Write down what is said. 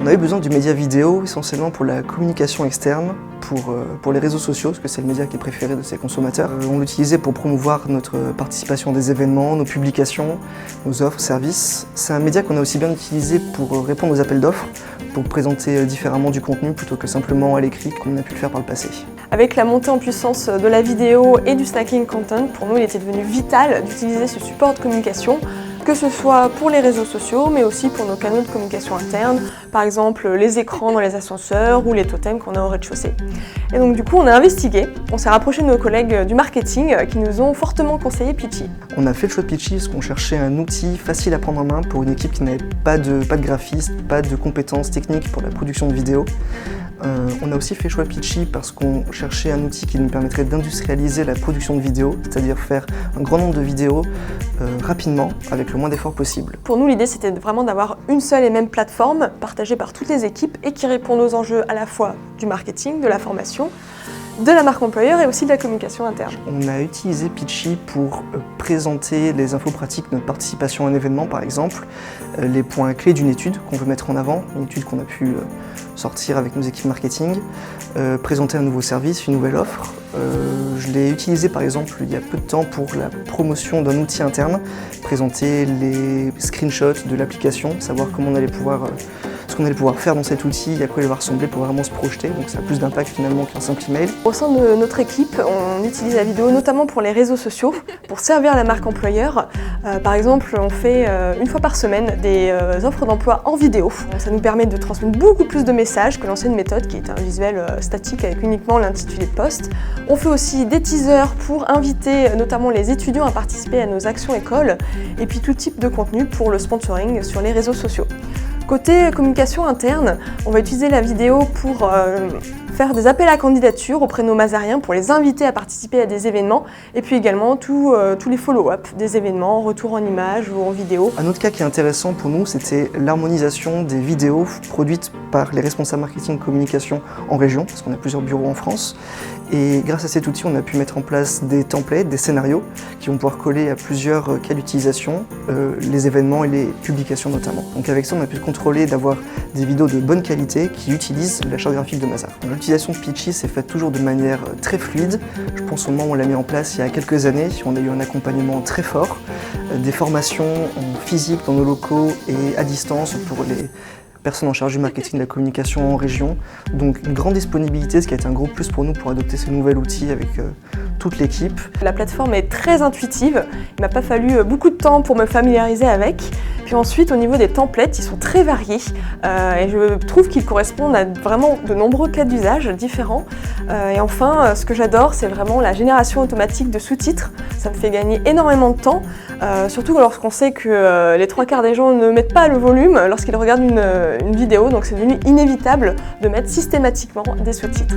a eu besoin du média vidéo essentiellement pour la communication externe, pour les réseaux sociaux, parce que c'est le média qui est préféré de ses consommateurs. On l'utilisait pour promouvoir notre participation à des événements, nos publications, nos offres, services. C'est un média qu'on a aussi bien utilisé pour répondre aux appels d'offres, pour présenter différemment du contenu plutôt que simplement à l'écrit comme on a pu le faire par le passé. Avec la montée en puissance de la vidéo et du stacking content, pour nous il était devenu vital d'utiliser ce support de communication, que ce soit pour les réseaux sociaux, mais aussi pour nos canaux de communication interne, par exemple les écrans dans les ascenseurs ou les totems qu'on a au rez-de-chaussée. Et donc du coup on a investigué, on s'est rapproché de nos collègues du marketing qui nous ont fortement conseillé Pitchy. On a fait le choix de Pitchy parce qu'on cherchait un outil facile à prendre en main pour une équipe qui n'avait pas de graphiste, pas de compétences techniques pour la production de vidéos. On a aussi fait le choix de Pitchy parce qu'on cherchait un outil qui nous permettrait d'industrialiser la production de vidéos, c'est-à-dire faire un grand nombre de vidéos rapidement, avec le moins d'efforts possible. Pour nous, l'idée c'était vraiment d'avoir une seule et même plateforme partagée par toutes les équipes et qui réponde aux enjeux à la fois du marketing, de la formation, de la marque employeur et aussi de la communication interne. On a utilisé Pitchy pour présenter les infos pratiques de notre participation à un événement par exemple, les points clés d'une étude qu'on veut mettre en avant, une étude qu'on a pu sortir avec nos équipes marketing, présenter un nouveau service, une nouvelle offre. Je l'ai utilisé par exemple il y a peu de temps pour la promotion d'un outil interne, présenter les screenshots de l'application, savoir comment on allait pouvoir ce qu'on allait pouvoir faire dans cet outil, à quoi il va ressembler pour vraiment se projeter, donc ça a plus d'impact finalement qu'un simple email. Au sein de notre équipe, on utilise la vidéo notamment pour les réseaux sociaux, pour servir la marque employeur. Par exemple, on fait une fois par semaine des offres d'emploi en vidéo. Ça nous permet de transmettre beaucoup plus de messages que l'ancienne méthode qui était un visuel statique avec uniquement l'intitulé de poste. On fait aussi des teasers pour inviter notamment les étudiants à participer à nos actions écoles et puis tout type de contenu pour le sponsoring sur les réseaux sociaux. Côté communication interne, on va utiliser la vidéo pour faire des appels à candidature auprès de nos Mazariens pour les inviter à participer à des événements et puis également tous les follow-up des événements, retour en images ou en vidéo. Un autre cas qui est intéressant pour nous, c'était l'harmonisation des vidéos produites par les responsables marketing communication en région, parce qu'on a plusieurs bureaux en France. Et grâce à cet outil, on a pu mettre en place des templates, des scénarios qui vont pouvoir coller à plusieurs cas d'utilisation, les événements et les publications notamment. Donc avec ça, on a pu contrôler d'avoir des vidéos de bonne qualité qui utilisent la charte graphique de Mazars. L'utilisation de Pitchy s'est faite toujours de manière très fluide. Je pense au moment où on l'a mis en place il y a quelques années, on a eu un accompagnement très fort, des formations en physique dans nos locaux et à distance pour les personnes en charge du marketing et de la communication en région. Donc une grande disponibilité, ce qui a été un gros plus pour nous pour adopter ce nouvel outil avec toute l'équipe. La plateforme est très intuitive, il m'a pas fallu beaucoup de temps pour me familiariser avec. Puis ensuite, au niveau des templates, ils sont très variés et je trouve qu'ils correspondent à vraiment de nombreux cas d'usage différents. Et enfin, ce que j'adore, c'est vraiment la génération automatique de sous-titres. Ça me fait gagner énormément de temps, surtout lorsqu'on sait que les 3/4 des gens ne mettent pas le volume lorsqu'ils regardent une vidéo, donc c'est devenu inévitable de mettre systématiquement des sous-titres.